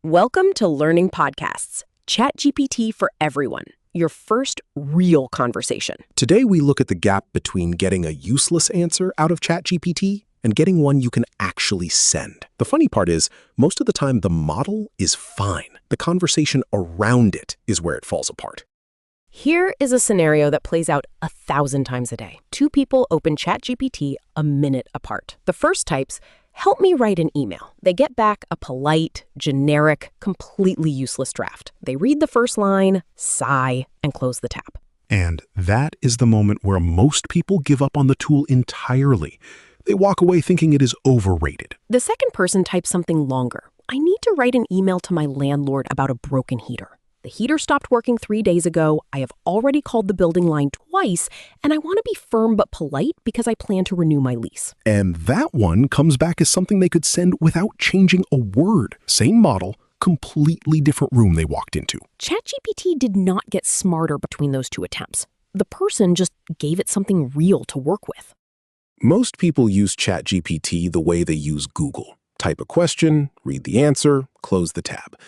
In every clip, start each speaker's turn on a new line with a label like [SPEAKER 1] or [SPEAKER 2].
[SPEAKER 1] Welcome to Learning Podcasts, ChatGPT for everyone, your first real conversation.
[SPEAKER 2] Today, we look at the gap between getting a useless answer out of ChatGPT and getting one you can actually send. The funny part is, most of the time, the model is fine. The conversation around it is where it falls apart.
[SPEAKER 1] Here is a scenario that plays out 1,000 times a day. Two people open ChatGPT a minute apart. The first types, "Help me write an email." They get back a polite, generic, completely useless draft. They read the first line, sigh, and close the tab.
[SPEAKER 2] And that is the moment where most people give up on the tool entirely. They walk away thinking it is overrated.
[SPEAKER 1] The second person types something longer. "I need to write an email to my landlord about a broken heater. The heater stopped working 3 days ago. I have already called the building line twice, and I want to be firm but polite because I plan to renew my lease."
[SPEAKER 2] And that one comes back as something they could send without changing a word. Same model, completely different room they walked into.
[SPEAKER 1] ChatGPT did not get smarter between those two attempts. The person just gave it something real to work with.
[SPEAKER 2] Most people use ChatGPT the way they use Google. Type a question, read the answer, close the tab.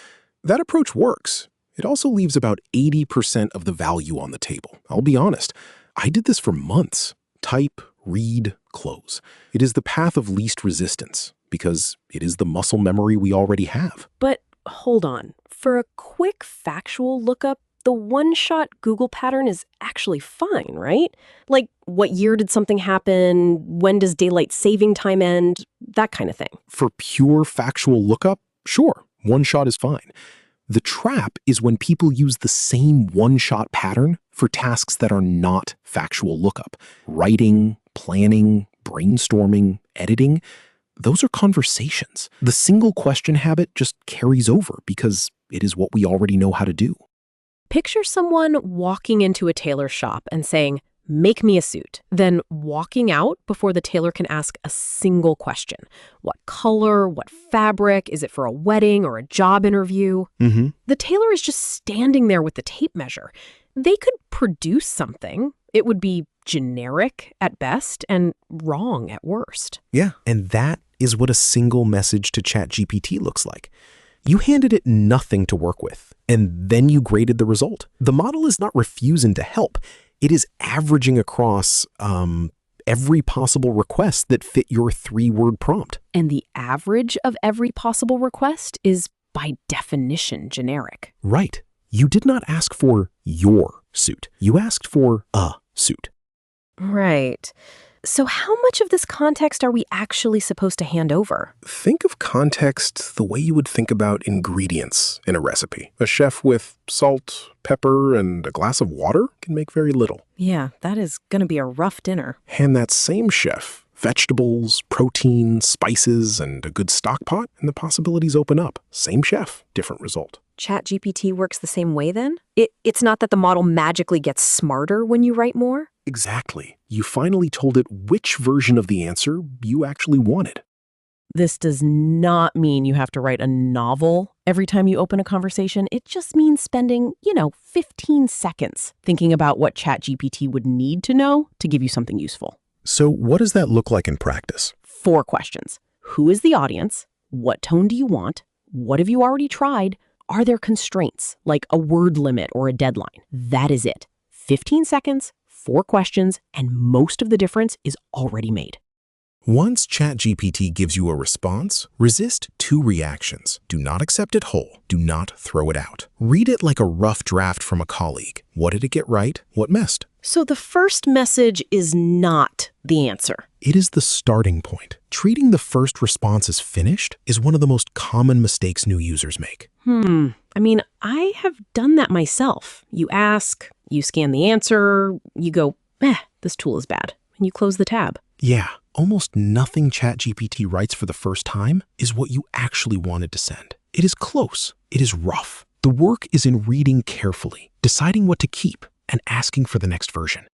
[SPEAKER 2] That approach works. It also leaves about 80% of the value on the table. I'll be honest, I did this for months. Type, read, close. It is the path of least resistance because it is the muscle memory we already have.
[SPEAKER 1] But hold on. For a quick factual lookup, the one-shot Google pattern is actually fine, right? Like, what year did something happen? When does daylight saving time end? That kind of thing.
[SPEAKER 2] For pure factual lookup, sure, one shot is fine. The trap is when people use the same one-shot pattern for tasks that are not factual lookup. Writing, planning, brainstorming, editing, those are conversations. The single question habit just carries over because it is what we already know how to do.
[SPEAKER 1] Picture someone walking into a tailor shop and saying, "Make me a suit," then walking out before the tailor can ask a single question. What color? What fabric? Is it for a wedding or a job interview? The tailor is just standing there with the tape measure. They could produce something. It would be generic at best and wrong at worst.
[SPEAKER 2] Yeah, and that is what a single message to ChatGPT looks like. You handed it nothing to work with, and then you graded the result. The model is not refusing to help. It is averaging across every possible request that fit your 3-word prompt.
[SPEAKER 1] And the average of every possible request is, by definition, generic.
[SPEAKER 2] Right. You did not ask for your suit. You asked for a suit.
[SPEAKER 1] Right. So how much of this context are we actually supposed to hand over?
[SPEAKER 2] Think of context the way you would think about ingredients in a recipe. A chef with salt, pepper, and a glass of water can make very little.
[SPEAKER 1] Yeah, that is going to be a rough dinner.
[SPEAKER 2] Hand that same chef vegetables, protein, spices, and a good stock pot, and the possibilities open up. Same chef, different result.
[SPEAKER 1] ChatGPT works the same way then? It's not that the model magically gets smarter when you write more?
[SPEAKER 2] Exactly. You finally told it which version of the answer you actually wanted.
[SPEAKER 1] This does not mean you have to write a novel every time you open a conversation. It just means spending, 15 seconds thinking about what ChatGPT would need to know to give you something useful.
[SPEAKER 2] So what does that look like in practice?
[SPEAKER 1] 4 questions. Who is the audience? What tone do you want? What have you already tried? Are there constraints, like a word limit or a deadline? That is it. 15 seconds, 4 questions, and most of the difference is already made.
[SPEAKER 2] Once ChatGPT gives you a response, resist 2 reactions. Do not accept it whole. Do not throw it out. Read it like a rough draft from a colleague. What did it get right? What missed?
[SPEAKER 1] So the first message is not the answer.
[SPEAKER 2] It is the starting point. Treating the first response as finished is one of the most common mistakes new users make.
[SPEAKER 1] I have done that myself. You ask, you scan the answer, you go, this tool is bad, and you close the tab.
[SPEAKER 2] Yeah, almost nothing ChatGPT writes for the first time is what you actually wanted to send. It is close. It is rough. The work is in reading carefully, deciding what to keep, and asking for the next version.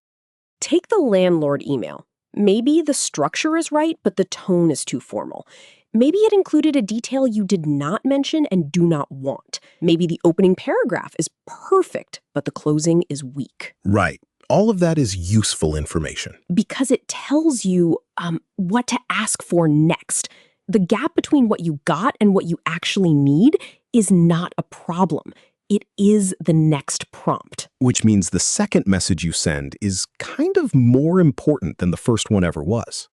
[SPEAKER 1] Take the landlord email. Maybe the structure is right, but the tone is too formal. Maybe it included a detail you did not mention and do not want. Maybe the opening paragraph is perfect, but the closing is weak.
[SPEAKER 2] Right. All of that is useful information.
[SPEAKER 1] Because it tells you what to ask for next. The gap between what you got and what you actually need is not a problem. It is the next prompt.
[SPEAKER 2] Which means the second message you send is kind of more important than the first one ever was.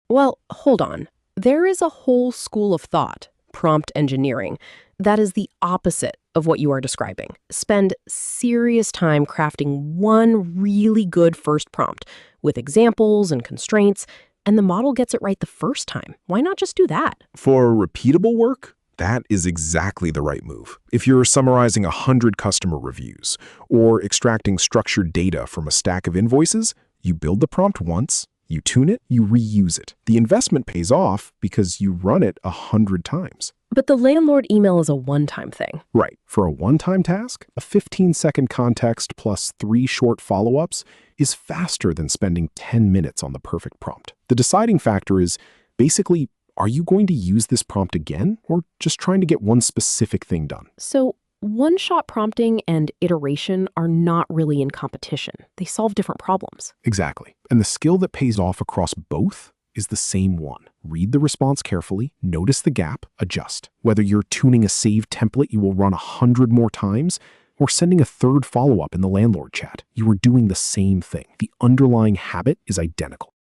[SPEAKER 1] Well, hold on. There is a whole school of thought, prompt engineering, that is the opposite of what you are describing. Spend serious time crafting one really good first prompt with examples and constraints, and the model gets it right the first time. Why not just do that?
[SPEAKER 2] For repeatable work, that is exactly the right move. If you're summarizing 100 customer reviews or extracting structured data from a stack of invoices, you build the prompt once, you tune it, you reuse it. The investment pays off because you run it 100 times.
[SPEAKER 1] But the landlord email is a one-time thing.
[SPEAKER 2] Right. For a one-time task, a 15-second context plus 3 short follow-ups is faster than spending 10 minutes on the perfect prompt. The deciding factor is basically, are you going to use this prompt again or just trying to get one specific thing done?
[SPEAKER 1] So one-shot prompting and iteration are not really in competition. They solve different problems.
[SPEAKER 2] Exactly. And the skill that pays off across both is the same one. Read the response carefully, notice the gap, adjust. Whether you're tuning a saved template you will run 100 more times or sending a third follow-up in the landlord chat, you are doing the same thing. The underlying habit is identical.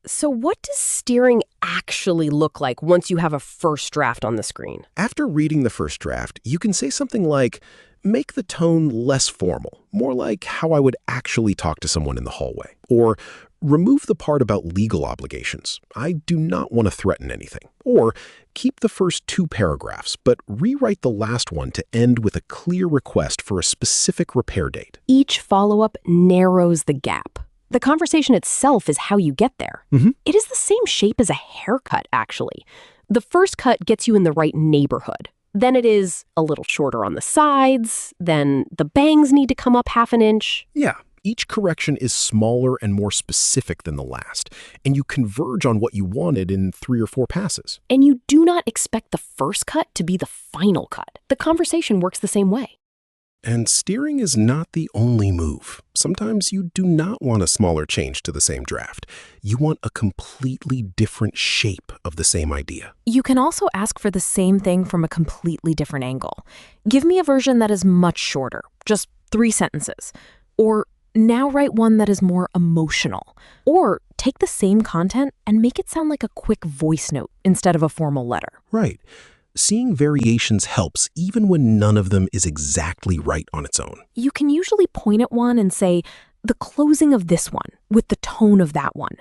[SPEAKER 1] So what does steering actually look like once you have a first draft on the screen?
[SPEAKER 2] After reading the first draft, you can say something like, make the tone less formal, more like how I would actually talk to someone in the hallway. Or remove the part about legal obligations. I do not want to threaten anything. Or keep the first 2 paragraphs, but rewrite the last one to end with a clear request for a specific repair date.
[SPEAKER 1] Each follow-up narrows the gap. The conversation itself is how you get there. It is the same shape as a haircut, actually. The first cut gets you in the right neighborhood. Then it is a little shorter on the sides. Then the bangs need to come up half an inch.
[SPEAKER 2] Yeah, each correction is smaller and more specific than the last, and you converge on what you wanted in 3 or 4 passes.
[SPEAKER 1] And you do not expect the first cut to be the final cut. The conversation works the same way.
[SPEAKER 2] And steering is not the only move. Sometimes you do not want a smaller change to the same draft. You want a completely different shape of the same idea.
[SPEAKER 3] You can also ask for the same thing from a completely different angle. Give me a version that is much shorter, just 3 sentences. Or now write one that is more emotional. Or take the same content and make it sound like a quick voice note instead of a formal letter.
[SPEAKER 2] Right. Seeing variations helps even when none of them is exactly right on its own.
[SPEAKER 3] You can usually point at one and say, the closing of this one with the tone of that one.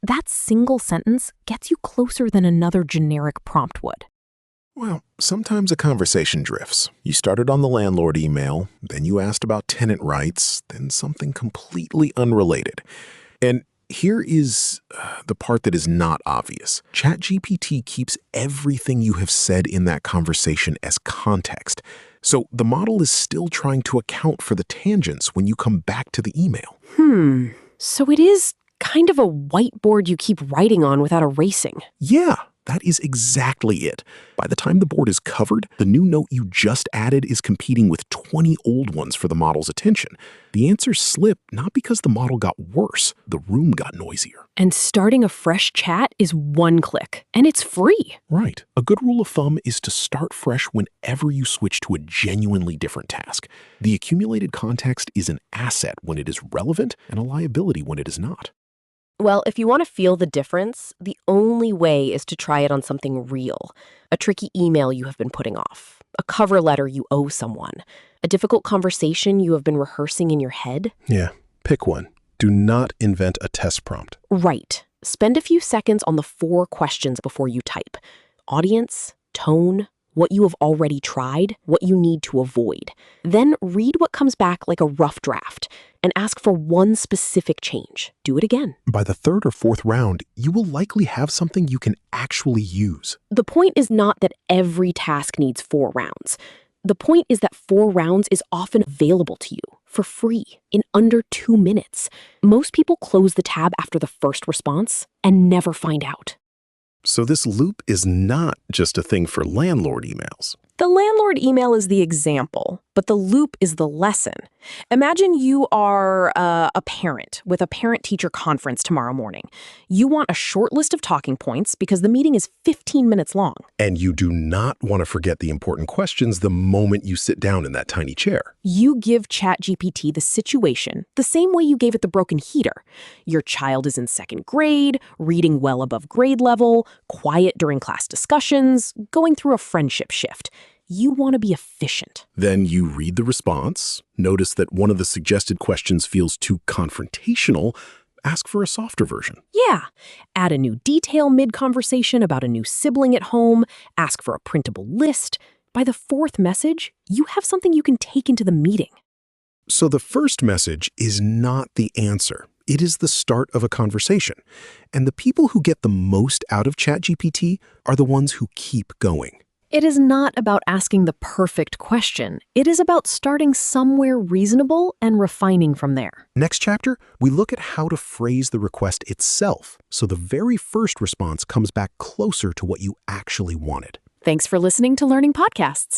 [SPEAKER 3] That single sentence gets you closer than another generic prompt would.
[SPEAKER 2] Well, sometimes a conversation drifts. You started on the landlord email, then you asked about tenant rights, then something completely unrelated. And here is the part that is not obvious. ChatGPT keeps everything you have said in that conversation as context. So the model is still trying to account for the tangents when you come back to the email.
[SPEAKER 1] So it is kind of a whiteboard you keep writing on without erasing.
[SPEAKER 2] Yeah, that is exactly it. By the time the board is covered, the new note you just added is competing with 20 old ones for the model's attention. The answers slip not because the model got worse, the room got noisier.
[SPEAKER 1] And starting a fresh chat is 1 click, and it's free.
[SPEAKER 2] Right. A good rule of thumb is to start fresh whenever you switch to a genuinely different task. The accumulated context is an asset when it is relevant and a liability when it is not.
[SPEAKER 1] Well, if you want to feel the difference, the only way is to try it on something real. A tricky email you have been putting off, a cover letter you owe someone, a difficult conversation you have been rehearsing in your head.
[SPEAKER 2] Yeah, pick one. Do not invent a test prompt.
[SPEAKER 1] Right. Spend a few seconds on the 4 questions before you type. Audience, tone, what you have already tried, what you need to avoid. Then read what comes back like a rough draft and ask for one specific change. Do it again.
[SPEAKER 2] By the 3rd or 4th round, you will likely have something you can actually use.
[SPEAKER 1] The point is not that every task needs 4 rounds. The point is that 4 rounds is often available to you for free in under 2 minutes. Most people close the tab after the first response and never find out.
[SPEAKER 2] So this loop is not just a thing for landlord emails.
[SPEAKER 1] The landlord email is the example, but the loop is the lesson. Imagine you are a parent with a parent-teacher conference tomorrow morning. You want a short list of talking points because the meeting is 15 minutes long.
[SPEAKER 2] And you do not want to forget the important questions the moment you sit down in that tiny chair.
[SPEAKER 1] You give ChatGPT the situation the same way you gave it the broken heater. Your child is in second grade, reading well above grade level, quiet during class discussions, going through a friendship shift. You want to be efficient.
[SPEAKER 2] Then you read the response, notice that one of the suggested questions feels too confrontational, ask for a softer version.
[SPEAKER 1] Yeah. Add a new detail mid-conversation about a new sibling at home, ask for a printable list. By the fourth message, you have something you can take into the meeting.
[SPEAKER 2] So the first message is not the answer. It is the start of a conversation. And the people who get the most out of ChatGPT are the ones who keep going.
[SPEAKER 1] It is not about asking the perfect question. It is about starting somewhere reasonable and refining from there.
[SPEAKER 2] Next chapter, we look at how to phrase the request itself, so the very first response comes back closer to what you actually wanted.
[SPEAKER 1] Thanks for listening to Learning Podcasts.